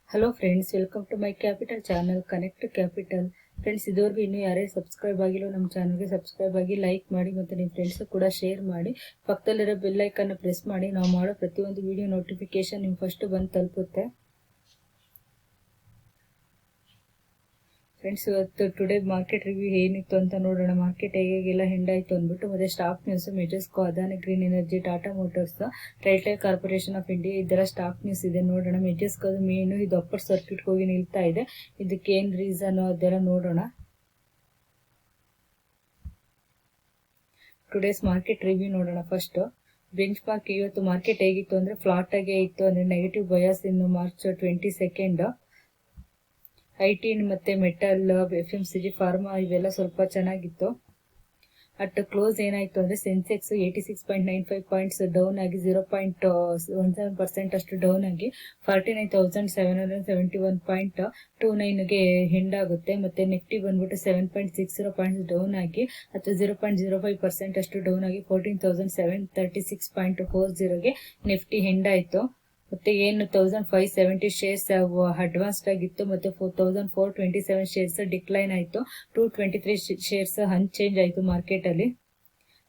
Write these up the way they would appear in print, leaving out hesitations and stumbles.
Hello friends, welcome to my capital channel connect capital. Friends, ಇದುವರೆಗೂ ಇನ್ನೂ ಯಾರೇ subscribe ಆಗಿಲ್ಲ ನಮ್ಮ ಚಾನಲ್ಗೆ ಸಬ್ಸ್ಕ್ರೈಬ್ ಆಗಿ ಲೈಕ್ ಮಾಡಿ ಮತ್ತು ನಿಮ್ಮ ಫ್ರೆಂಡ್ಸ್ ಕೂಡ ಶೇರ್ ಮಾಡಿ. ಪಕ್ಕದಲ್ಲಿರೋ ಬೆಲ್ ಐಕನ್ನ ಪ್ರೆಸ್ ಮಾಡಿ. ನಾವು ಮಾಡೋ ಪ್ರತಿಯೊಂದು ವಿಡಿಯೋ ನೋಟಿಫಿಕೇಶನ್ ನಿಮ್ಗೆ ಫಸ್ಟ್ ಬಂದು ತಲುಪುತ್ತೆ. ಫ್ರೆಂಡ್ಸ್, ಇವತ್ತು ಟುಡೇ ಮಾರ್ಕೆಟ್ ರಿವ್ಯೂ ಏನಿತ್ತು ಅಂತ ನೋಡೋಣ. ಮಾರ್ಕೆಟ್ ಹೇಗೆಲ್ಲ ಹೆಂಡಾಯಿತು ಅಂದ್ಬಿಟ್ಟು, ಮತ್ತೆ stock news, Majesco, Adani green energy, Tata motors, railway corporation of India, ಇದರ ಸ್ಟಾಕ್ ನ್ಯೂಸ್ ಇದೆ ನೋಡೋಣ. ಮೆಜೆಸ್ಕೋದು ಮೇನು ಇದು ಅಪ್ಪರ್ ಸರ್ಕ್ಯೂಟ್ಗೆ ಹೋಗಿ ನಿಲ್ತಾ ಇದೆ. ಇದಕ್ಕೆ ಏನು ರೀಸನ್ ಅದೆಲ್ಲ ನೋಡೋಣ. ಟುಡೇಸ್ ಮಾರ್ಕೆಟ್ ರಿವ್ಯೂ ನೋಡೋಣ. ಫಸ್ಟ್ ಬೆಂಚ್ ಮಾರ್ಕ್ ಇವತ್ತು ಮಾರ್ಕೆಟ್ ಹೇಗಿತ್ತು ಅಂದರೆ ಫ್ಲಾಟ್ ಆಗೇ ಇತ್ತು. ಅಂದರೆ ನೆಗೆಟಿವ್ ಬಯಾಸ್ ಇನ್ನು ಮಾರ್ಚ್ 22. ಐಟಿ ಮತ್ತೆ ಮೆಟಲ್, FMCG, ಫಾರ್ಮಾ ಇವೆಲ್ಲ ಸ್ವಲ್ಪ ಚೆನ್ನಾಗಿತ್ತು. ಅಟ್ ಕ್ಲೋಸ್ ಏನಾಯಿತು ಅಂದರೆ ಸೆನ್ಸೆಕ್ಸ್ 86.95 ಪಾಯಿಂಟ್ಸ್ ಡೌನ್ ಆಗಿ 0.17% ಅಷ್ಟು ಡೌನ್ ಆಗಿ 49,771.29ಗೆ ಹೆಂಡ್ ಆಗುತ್ತೆ. ಮತ್ತು ನಿಫ್ಟಿ ಬಂದ್ಬಿಟ್ಟು 7.60 ಪಾಯಿಂಟ್ಸ್ ಡೌನ್ ಆಗಿ ಅಥವಾ 0.05% ಅಷ್ಟು ಡೌನ್ ಆಗಿ 14,736.40ಗೆ ನಿಫ್ಟಿ ಹೆಂಡ್ ಆಯಿತು. ಮತ್ತೆ ಏನು 1,570 ಶೇರ್ಸ್ ಅಡ್ವಾನ್ಸ್ಡ್ ಆಗಿತ್ತು ಮತ್ತು 4,427 ಶೇರ್ಸ್ ಡಿಕ್ಲೈನ್ ಆಯಿತು. 223 ಶೇರ್ಸ್ ಅನ್ಚೇಂಜ್ ಆಯಿತು ಮಾರ್ಕೆಟಲ್ಲಿ.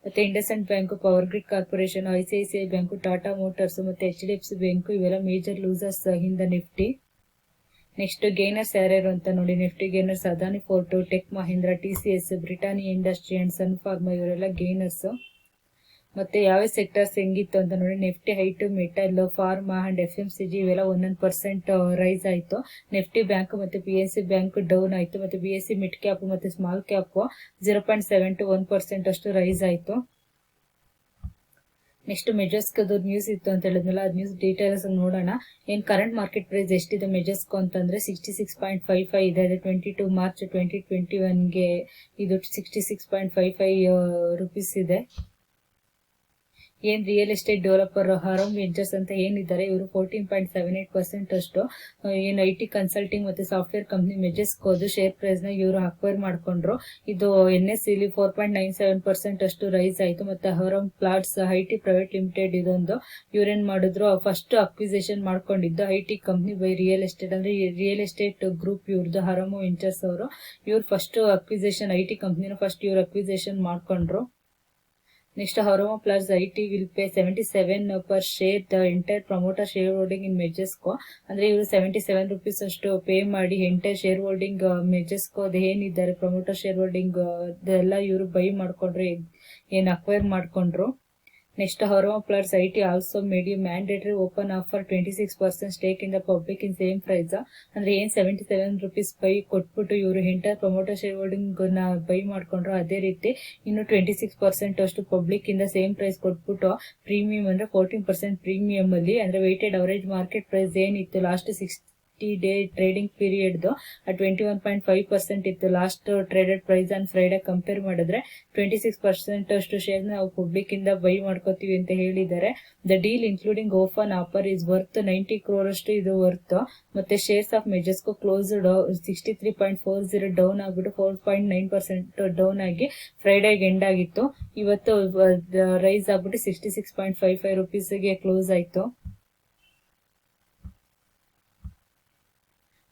ಮತ್ತೆ IndusInd bank, power grid corporation, ICICI bank, Tata motors ಮತ್ತು HDFC ಬ್ಯಾಂಕು ಇವೆಲ್ಲ major losers in the Nifty. Next gainers ಯಾರ್ಯಾರು ಅಂತ ನೋಡಿ. Nifty gainers Adani port, tech Mahindra, TCS, Britannia industry and son pharma ಇವರೆಲ್ಲ ಗೇನರ್ಸ್. ಮತ್ತೆ ಯಾವ ಸೆಕ್ಟರ್ಸ್ ಹೆಂಗಿತ್ತು ಅಂತ ನೋಡಿ. Nifty height, metal, pharma and FMCG ಇವೆಲ್ಲ 1% ರೈಸ್ ಆಯಿತು. ನಿಫ್ಟಿ ಬ್ಯಾಂಕ್ ಮತ್ತು PNC ಬ್ಯಾಂಕ್ ಡೌನ್ ಆಯಿತು. ಮತ್ತು BSE ಮಿಡ್ ಕ್ಯಾಪ್ ಮತ್ತು ಸ್ಮಾಲ್ ಕ್ಯಾಪ್ 0.71% ಅಷ್ಟು ರೈಸ್ ಆಯಿತು. ನೆಕ್ಸ್ಟ್ ಮೆಜೆಸ್ಕೋದು ನ್ಯೂಸ್ ಇತ್ತು ಅಂತ ಹೇಳಿದ್ನಲ್ಲ, ಅದು ನ್ಯೂಸ್ ಡೀಟೇಲ್ಸ್ ನೋಡೋಣ. ಏನು ಕರೆಂಟ್ ಮಾರ್ಕೆಟ್ ಪ್ರೈಸ್ ಎಷ್ಟಿದೆ ಮೆಜೆಸ್ಕೋ ಅಂತಂದರೆ 66.55 ಇದೆ. ಅದೇ 22 ಮಾರ್ಚ್ 2021ಗೆ ಇದು 66.55 ರೂಪೀಸ್ ಇದೆ. ಏನು ರಿಯಲ್ ಎಸ್ಟೇಟ್ ಡೆವಲಪರ್ ಹರಮ್ ವೆಂಚರ್ಸ್ ಅಂತ ಏನಿದ್ದಾರೆ ಇವರು 14.78% ಅಷ್ಟು ಏನು IT ಕನ್ಸಲ್ಟಿಂಗ್ ಮತ್ತು ಸಾಫ್ಟ್ವೇರ್ ಕಂಪ್ನಿ ಮೆಜೆಸ್ಕೋದು ಶೇರ್ ಪ್ರೈಸ್ನ ಇವರು ಅಕ್ವೈರ್ ಮಾಡ್ಕೊಂಡ್ರು. ಇದು NSEಲಿ 4.97% ಅಷ್ಟು ರೈಸ್ ಆಯಿತು. ಮತ್ತು Aurum Platz IT private limited ಇದೊಂದು ಇವ್ರೇನು ಮಾಡಿದ್ರು, ಫಸ್ಟ್ ಅಕ್ವಿಸೇಷನ್ ಮಾಡ್ಕೊಂಡಿದ್ದು IT company by real estate, ಅಂದರೆ ರಿಯಲ್ ಎಸ್ಟೇಟ್ ಗ್ರೂಪ್ ಇವ್ರದ್ದು ಹರಮ್ ವೆಂಚರ್ಸ್ ಅವರು. ಇವ್ರು ಫಸ್ಟ್ ಅಕ್ವಿಸೇಷನ್ IT ಕಂಪ್ನಿನ ಫಸ್ಟ್ ಇವ್ರು ಅಕ್ವಿಸೇಷನ್ ಮಾಡ್ಕೊಂಡ್ರು. Next Aurum plus IT will pay 77 per share the entire promoter share holding in Majesco. ಅಂದರೆ ಇವರು 77 ರೂಪೀಸ್ ಅಷ್ಟು ಪೇ ಮಾಡಿ ಎಂಟೈರ್ ಶೇರ್ ಹೋಲ್ಡಿಂಗ್ ಮೆಜೆಸ್ಕೋ ಅದು ಏನಿದ್ದಾರೆ ಪ್ರಮೋಟರ್ ಶೇರ್ ಹೋಲ್ಡಿಂಗ್ ಅದೆಲ್ಲ ಇವರು ಬೈ ಮಾಡ್ಕೊಂಡ್ರು, ಏನು ಅಕ್ವೈರ್ ಮಾಡ್ಕೊಂಡ್ರು. Next Aurum plus IT also made mandatory open offer 26% stake in the public in same price. ಅಂದರೆ ಏನು 77 ರೂಪೀಸ್ ಬೈ ಕೊಟ್ಬಿಟ್ಟು ಇವರು ಎಂಟರ್ ಪ್ರಮೋಟರ್ ಶೇರ್ ಹೋಲ್ಡಿಂಗ್ನ ಬೈ ಮಾಡ್ಕೊಂಡ್ರು, ಅದೇ ರೀತಿ ಇನ್ನು 26% ಅಷ್ಟು ಪಬ್ಲಿಕ್ ಇಂದ ಸೇಮ್ ಪ್ರೈಸ್ ಕೊಟ್ಬಿಟ್ಟು ಪ್ರೀಮಿಯಂ ಅಂದರೆ 14% ಪ್ರೀಮಿಯಂ ಅಲ್ಲಿ, ಅಂದರೆ ವೆಯ್ಟೆಡ್ ಅವರೇಜ್ ಮಾರ್ಕೆಟ್ ಪ್ರೈಸ್ ಏನಿತ್ತು ಲಾಸ್ಟ್ 60 ಡೇ ಟ್ರೇಡಿಂಗ್ ಪೀರಿಯಡ್ದು 21.5% ಇತ್ತು last traded price on Friday. Compare ಮಾಡಿದ್ರೆ 26% ಅಷ್ಟು ಶೇರ್ನ ನಾವು ಪಬ್ಲಿಕ್ ಇಂದ ಬೈ ಮಾಡ್ಕೋತೀವಿ ಅಂತ ಹೇಳಿದ್ದಾರೆ. The deal including open offer is worth 90 crore ಅಷ್ಟು ಇದು ವರ್ತ್. ಮತ್ತೆ ಶೇರ್ಸ್ ಆಫ್ ಮೆಜೆಸ್ಕೋ ಕ್ಲೋಸ್ಡ್ 63.40 ಡೌನ್ ಆಗಿಬಿಟ್ಟು 4.9% ಡೌನ್ ಆಗಿ ಫ್ರೈಡೆಗೆ ಎಂಡ್ ಆಗಿತ್ತು. ಇವತ್ತು ರೈಸ್ ಆಗ್ಬಿಟ್ಟು 66.55 ರೂಪೀಸ್ಗೆ ಕ್ಲೋಸ್ ಆಯಿತು.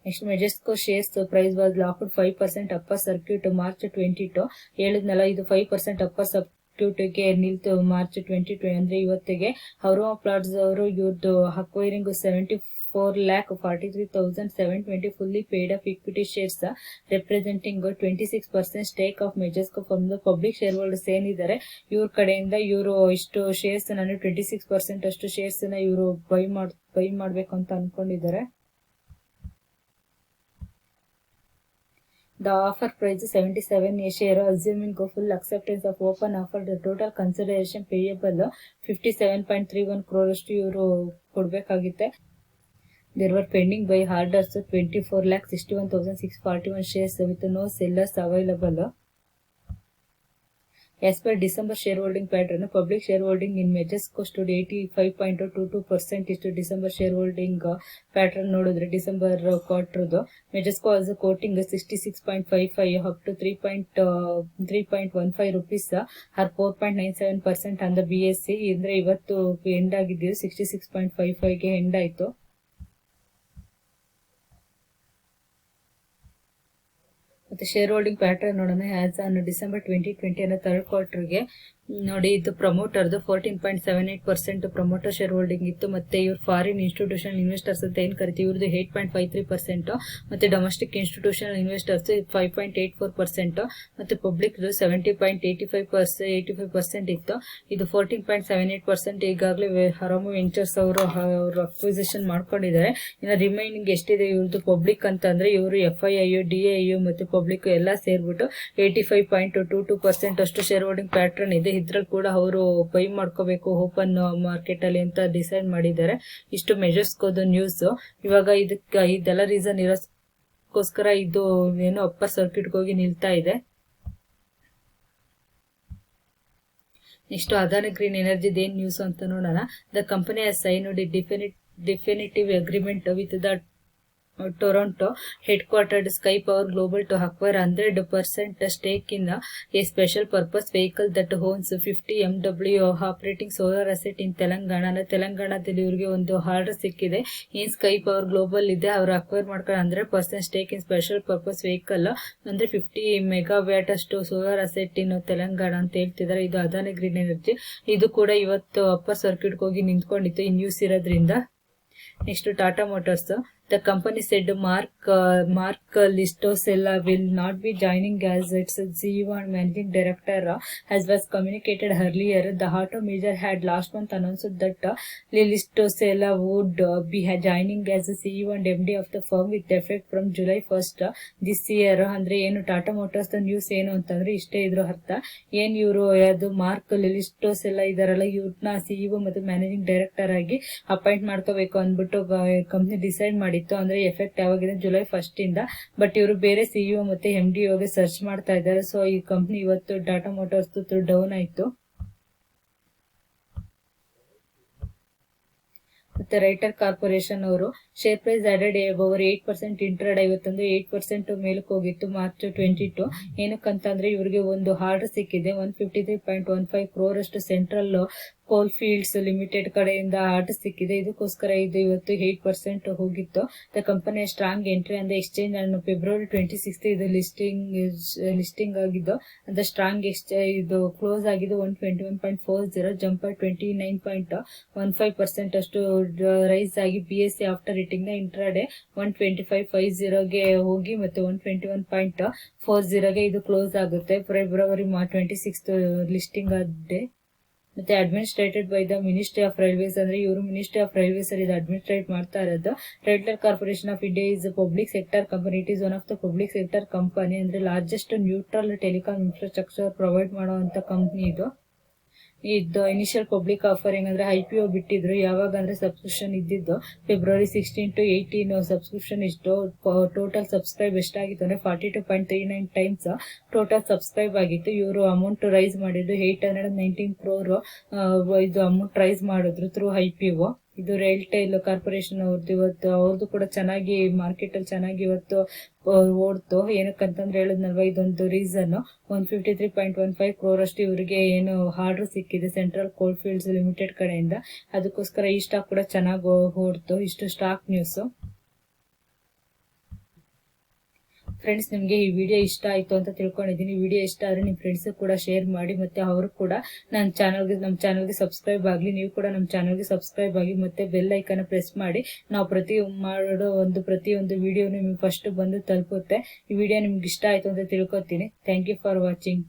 Next Majesco shares price was locked 5% upper circuit March 22. ಹೇಳಿದ್ನಲ್ಲ, ಇದು 5% ಅಪ್ಪರ್ ಸರ್ಕ್ಯೂಟ್ಗೆ ನಿಲ್ತು ಮಾರ್ಚ್ 2020. ಅಂದರೆ ಇವತ್ತಿಗೆ ಹರೋಮಾ ಪ್ಲಾಟ್ಸ್ ಅವರು ಇವ್ರದ್ದು acquiring 74,43,720 fully paid of equity shares representing 26% stake of Majesco from the public share holders ಏನಿದ್ದಾರೆ ಇವ್ರ ಕಡೆಯಿಂದ ಇವರು ಇಷ್ಟು ಶೇರ್ಸ್ ನಾನು 26% ಅಷ್ಟು ಶೇರ್ಸ್ನ ಇವರು ಬೈ ಮಾಡಬೇಕು ಅಂತ ಅನ್ಕೊಂಡಿದ್ದಾರೆ. The offer price is 77 a share, assuming full acceptance of open offer. The total consideration payable 57.31 crore ಅಷ್ಟು ಇವರು ಕೊಡಬೇಕಾಗಿತ್ತೆ. There were pending by orders 24,61,641 shares with no sellers available. As per December shareholding pattern, public shareholding in Majesco stood 85.22% is to December shareholding pattern ನೋಡಿದ್ರೆ December ಕ್ವಾರ್ಟರ್ದು Majesco as quoting 66.55 up to 3.15 rupees or 4.97% on the BSE. ಅಂದರೆ ಇವತ್ತು end ಆಗಿದ್ದು 66.55ಗೆ end ಆಯಿತು. ಮತ್ತೆ share holding pattern ನೋಡೋಣ. As on December 2020 ಅನ್ನೋ ಥರ್ಡ್ ಕ್ವಾರ್ಟರ್ಗೆ ನೋಡಿ, ಇದು ಪ್ರಮೋಟರ್ದು 14.78% ಪ್ರಮೋಟರ್ ಶೇರ್ ಹೋಲ್ಡಿಂಗ್ ಇತ್ತು. ಮತ್ತೆ ಇವ್ರು ಫಾರಿನ್ ಇನ್ಸ್ಟಿಟ್ಯೂಷನಲ್ ಇನ್ವೆಸ್ಟರ್ಸ್ ಅಂತ ಏನ್ ಕರಿತೀವಿ, ಇವ್ರದ್ದು 8.53%, ಮತ್ತೆ ಡೊಮೆಸ್ಟಿಕ್ ಇನ್ಸ್ಟಿಟ್ಯೂಷನಲ್ ಇನ್ವೆಸ್ಟರ್ಸ್ 5.84%, ಮತ್ತೆ ಪಬ್ಲಿಕ್ 70.85% ಇತ್ತು. ಇದು 14.78% ಈಗಾಗಲೇ ಹರಾಮು ವೆಂಚರ್ಸ್ ಅವರು ಅಕ್ವಿಸಿಷನ್ ಮಾಡ್ಕೊಂಡಿದ್ದಾರೆ. ಇನ್ನು ರಿಮೈನಿಂಗ್ ಎಷ್ಟಿದೆ ಇವ್ರದ್ದು ಪಬ್ಲಿಕ್ ಅಂತ ಅಂದ್ರೆ, ಇವರು FII, DII ಮತ್ತೆ ಪಬ್ಲಿಕ್ ಎಲ್ಲ ಸೇರ್ಬಿಟ್ಟು 85.22% ಅಷ್ಟು ಶೇರ್ ಹೋಲ್ಡಿಂಗ್ ಪ್ಯಾಟರ್ನ್ ಇದೆ. ಇದ್ರಲ್ಲಿ ಕೂಡ ಅವರು ಬೈ ಮಾಡ್ಕೋಬೇಕು ಓಪನ್ ಮಾರ್ಕೆಟ್ ಅಲ್ಲಿ ಅಂತ ಡಿಸೈಡ್ ಮಾಡಿದ್ದಾರೆ. ಇಷ್ಟು ಮೆಜರ್ಸ್ ನ್ಯೂಸ್. ಇವಾಗ ಇದೆಲ್ಲ ರೀಸನ್ ಇರೋಕ್ಕೋಸ್ಕರ ಇದು ಏನೋ ಅಪ್ಪರ್ ಸರ್ಕ್ಯೂಟ್ ಹೋಗಿ ನಿಲ್ತಾ ಇದೆ. ನೆಕ್ಸ್ಟ್ ಅದಾನಿ ಗ್ರೀನ್ ಎನರ್ಜಿ ಏನ್ ನ್ಯೂಸ್ ಅಂತ ನೋಡೋಣ. The company has signed definitive agreement with the Toronto headquartered Sky Power Global to acquire 100% stake in a special purpose vehicle that owns 50 MW operating solar asset in Telangana. ತೆಲಂಗಾಣದಲ್ಲಿ ಇವರಿಗೆ ಒಂದು order ಸಿಕ್ಕಿದೆ. ಏನ್ sky power global ಇದೆ, ಅವರು acquire ಮಾಡ್ಕೊಂಡು 100% stake in special purpose vehicle ಅಂದ್ರೆ 50 megawatt ಅಷ್ಟು ಸೋಲಾರ್ ಅಸೆಟ್ ಇನ್ ತೆಲಂಗಾಣ ಅಂತ ಹೇಳ್ತಿದ್ದಾರೆ. ಇದು ಅದಾನಿ ಗ್ರೀನ್ ಎನರ್ಜಿ. ಇದು ಕೂಡ ಇವತ್ತು ಅಪ್ಪರ್ ಸರ್ಕ್ಯೂಟ್ ಹೋಗಿ ನಿಂತ್ಕೊಂಡಿತ್ತು ಈ ನ್ಯೂಸ್ ಇರೋದ್ರಿಂದ. Next Tata motors. The company said Mark Listosella will not be joining as its CEO and managing director, as was communicated earlier. The auto major had last month announced that Listosella would be joining as CEO and MD of the firm with effect from July 1st this year. ಅಂದ್ರೆ ಏನು Tata motors news ಏನು ಅಂತಂದ್ರೆ ಇಷ್ಟೇ ಇದ್ರ ಅರ್ಥ. ಏನ್ ಇವರು ಅದು ಮಾರ್ಕ್ ಲಿಸ್ಟೋಸೆಲ್ಲ ಇದಾರಲ್ಲ, ಇವ್ರನ್ನ CEO ಮತ್ತು ಮ್ಯಾನೇಜಿಂಗ್ ಡೈರೆಕ್ಟರ್ ಆಗಿ ಅಪಾಯಿಂಟ್ ಮಾಡ್ಕೋಬೇಕು ಅಂದ್ಬಿಟ್ಟು ಕಂಪ್ನಿ ಡಿಸೈಡ್ ಮಾಡಿ. ಅಂದ್ರೆ ಎಫೆಕ್ಟ್ ಯಾವಾಗಿದೆ ಜುಲೈ 1st ಇಂದ. ಬಟ್ ಇವರು ಬೇರೆ CEO ಮತ್ತೆ MD ಗೆ ಸರ್ಚ್ ಮಾಡ್ತಾ ಇದ್ದಾರೆ. ಸೊ ಈ ಕಂಪ್ನಿ ಇವತ್ತು ಟಾಟಾ ಮೋಟಾರ್ಸ್ ಡೌನ್ ಆಯ್ತು. ಮತ್ತೆ ರೈಟರ್ ಕಾರ್ಪೊರೇಷನ್ ಅವರು share price added over 8% intraday. ಇವತ್ತಂದ್ರೆ 8% ಮೇಲಕ್ಕೆ ಹೋಗಿತ್ತು ಮಾರ್ಚ್ 22. ಏನಕ್ಕಂತಂದ್ರೆ ಇವ್ರಿಗೆ ಒಂದು ಆರ್ಡರ್ ಸಿಕ್ಕಿದೆ 153.15 crore ಅಷ್ಟು ಸೆಂಟ್ರಲ್ ಕೋಲ್ ಫೀಲ್ಡ್ಸ್ ಲಿಮಿಟೆಡ್ ಕಡೆಯಿಂದ ಆರ್ಡರ್ ಸಿಕ್ಕಿದೆ. ಇದಕ್ಕೋಸ್ಕರ ಇದು ಇವತ್ತು 8% ಹೋಗಿತ್ತು. ದ ಕಂಪನಿ ಸ್ಟ್ರಾಂಗ್ ಎಂಟ್ರಿ ಅಂದ್ರೆ ಎಕ್ಸ್ಚೇಂಜ್ ಅನ್ನು ಫೆಬ್ರವರಿ 26 ಇದು ಲಿಸ್ಟಿಂಗ್ ಆಗಿದ್ದು. ಅಂದ್ರೆ ಸ್ಟ್ರಾಂಗ್ ಇದು ಕ್ಲೋಸ್ ಆಗಿದ್ದು 121.40, ಜಂಪ್ 29.15% ಅಷ್ಟು ರೈಸ್ ಆಗಿ BSE ಆಫ್ಟರ್ ಹಿಟ್ಟಿಂಗ್ ನ ಇಂಟ್ರಾಡೇ 125.50 ಹೋಗಿ ಮತ್ತೆ 121.40 ಇದು ಕ್ಲೋಸ್ ಆಗುತ್ತೆ. ಫೆಬ್ರವರಿ 26 ಲಿಸ್ಟಿಂಗ್ ಆಗಿದೆ. ಮತ್ತೆ administrated by the ministry of railways. ಅಂದ್ರೆ ಇವರು ಮಿನಿಸ್ಟ್ರಿ ಆಫ್ ರೈಲ್ವೇಸ್ ಅಲ್ಲಿ ಅಡ್ಮಿನಿಸ್ಟ್ರೇಟ್ ಮಾಡ್ತಾ ಇರೋದು. Railway corporation of India is public sector company. It is one of the public sector company. ಅಂದ್ರೆ largest neutral telecom infrastructure provide ಮಾಡುವಂತ company ಇದು. ಇದು initial public offering ಅಂದ್ರೆ IPO ಬಿಟ್ಟಿದ್ರು. ಯಾವಾಗ ಅಂದ್ರೆ ಸಬ್ಸ್ಕ್ರಿಪ್ಷನ್ ಇದ್ದಿದ್ದು ಫೆಬ್ರವರಿ 16 to 18 ಸಬ್ಸ್ಕ್ರಿಪ್ಷನ್ ಇಷ್ಟು. ಟೋಟಲ್ ಸಬ್ಸ್ಕ್ರೈಬ್ ಎಷ್ಟಾಗಿತ್ತು ಅಂದ್ರೆ 42.39 ಟೈಮ್ಸ್ ಟೋಟಲ್ ಸಬ್ಸ್ಕ್ರೈಬ್ ಆಗಿತ್ತು. ಇವರು ಅಮೌಂಟ್ ರೈಸ್ ಮಾಡಿದ್ದು 819 crore ಇದು ಅಮೌಂಟ್ ರೈಸ್ ಮಾಡಿದ್ರು ಥ್ರೂ IPO. ಇದು ರೈಲ್ಟೆಲ್ ಕಾರ್ಪೊರೇಷನ್ ಅವ್ರದ್ದು ಇವತ್ತು ಅವ್ರದ್ದು ಕೂಡ ಚೆನ್ನಾಗಿ ಮಾರ್ಕೆಟ್ ಅಲ್ಲಿ ಚೆನ್ನಾಗಿ ಇವತ್ತು ಓಡ್ತು. ಏನಕ್ಕಂತಂದ್ರೆ ಹೇಳಿದ್ನಲ್ವ, ಇದೊಂದು ರೀಸನ್. 153.15 crore ಅಷ್ಟು ಇವರಿಗೆ ಏನು ಆರ್ಡರ್ ಸಿಕ್ಕಿದೆ ಸೆಂಟ್ರಲ್ ಕೋಲ್ ಫೀಲ್ಡ್ಸ್ ಲಿಮಿಟೆಡ್ ಕಡೆಯಿಂದ. ಅದಕ್ಕೋಸ್ಕರ ಈ ಸ್ಟಾಕ್ ಕೂಡ ಚೆನ್ನಾಗಿ ಓಡ್ತು. ಇಷ್ಟು ಸ್ಟಾಕ್ ನ್ಯೂಸ್. ಫ್ರೆಂಡ್ಸ್, ನಿಮಗೆ ಈ ವಿಡಿಯೋ ಇಷ್ಟ ಆಯ್ತು ಅಂತ ತಿಳ್ಕೊಂಡಿದ್ದೀನಿ. ವಿಡಿಯೋ ಇಷ್ಟ ಆದ್ರೆ ನಿಮ್ಮ ಫ್ರೆಂಡ್ಸ್ ಕೂಡ ಶೇರ್ ಮಾಡಿ. ಮತ್ತೆ ಅವರು ಕೂಡ ನಮ್ಮ ಚಾನಲ್ಗೆ ಸಬ್ಸ್ಕ್ರೈಬ್ ಆಗಲಿ. ನೀವು ಕೂಡ ನಮ್ಮ ಚಾನಲ್ಗೆ ಸಬ್ಸ್ಕ್ರೈಬ್ ಆಗಿ ಮತ್ತೆ ಬೆಲ್ ಐಕನ್ ಪ್ರೆಸ್ ಮಾಡಿ. ನಾವು ಪ್ರತಿಯೊಂದು ವಿಡಿಯೋ ನಿಮಗೆ ಫಸ್ಟ್ ಬಂದು ತಲುಪುತ್ತೆ. ಈ ವಿಡಿಯೋ ನಿಮ್ಗೆ ಇಷ್ಟ ಆಯ್ತು ಅಂತ ತಿಳ್ಕೊತೀನಿ. Thank you for watching.